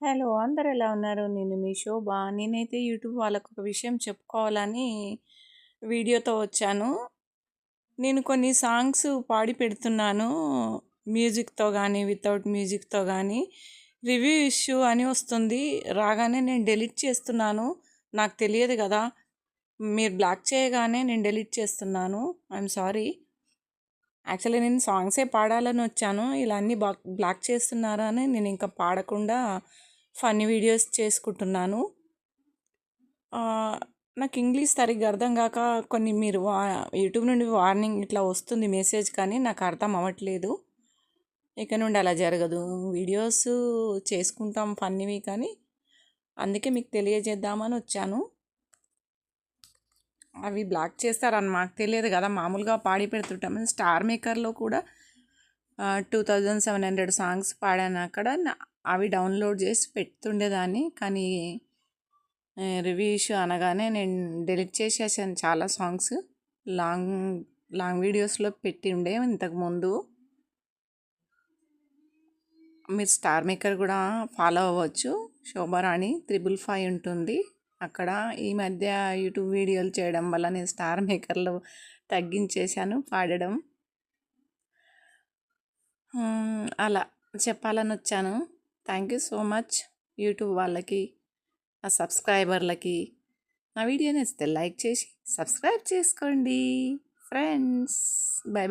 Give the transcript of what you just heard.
Hello! అందరూ ఎలా ఉన్నారు? నేను మీ శోభ. నేనైతే యూట్యూబ్ వాళ్ళకొక విషయం చెప్పుకోవాలని వీడియోతో వచ్చాను. నేను కొన్ని సాంగ్స్ పాడి పెడుతున్నాను. మ్యూజిక్‌తో గానీ, వితౌట్ మ్యూజిక్‌తో గానీ. రివ్యూ ఇష్యూ అని వస్తుంది. రాగానే నేను డెలీట్ చేస్తున్నాను. నాకు తెలియదు గదా! మీరు బ్లాక్ చేయగానే నేను డెలీట్ చేస్తున్నాను. I'm sorry. యాక్చువల్లీ నేను సాంగ్సే పాడాలని వచ్చాను. ఇలా అన్నీ బ్లాక్ చేస్తున్నారని నేను ఇంకా పాడకుండా ఫన్నీ వీడియోస్ చేసుకుంటున్నాను. నాకు ఇంగ్లీష్ సరిగ్గా అర్థం కాక కొన్ని మీరు యూట్యూబ్ నుండి వార్నింగ్ ఇట్లా వస్తుంది మెసేజ్, కానీ నాకు అర్థం అవ్వట్లేదు. ఇక నుండి అలా జరగదు. వీడియోస్ చేసుకుంటాం ఫన్నీవి, కానీ అందుకే మీకు తెలియజేద్దామని వచ్చాను. అవి బ్లాక్ చేస్తారని మాకు తెలియదు కదా, మామూలుగా పాడి పెడుతుంటాం. స్టార్ మేకర్లో కూడా 2700 సాంగ్స్ పాడాను అక్కడ. అవి డౌన్లోడ్ చేసి పెడుతుండేదాన్ని, కానీ రివ్యూ ఇష్యూ అనగానే నేను డెలీట్ చేసేసాను చాలా సాంగ్స్. లాంగ్ లాంగ్ వీడియోస్లో పెట్టి ఉండే ఇంతకుముందు. మీరు స్టార్ మేకర్ కూడా ఫాలో అవ్వచ్చు. శోభారాణి 555 ఉంటుంది అక్కడ. ఈ మధ్య యూట్యూబ్ వీడియోలు చేయడం వల్ల నేను స్టార్ మేకర్లో తగ్గించేశాను పాడడం. అలా చెప్పాలని వచ్చాను. Thank you so much YouTube వాళ్ళకి, నా సబ్స్క్రైబర్లకి. నా వీడియో నచ్చితే లైక్ చేసి సబ్స్క్రైబ్ చేసుకోండి ఫ్రెండ్స్. By by.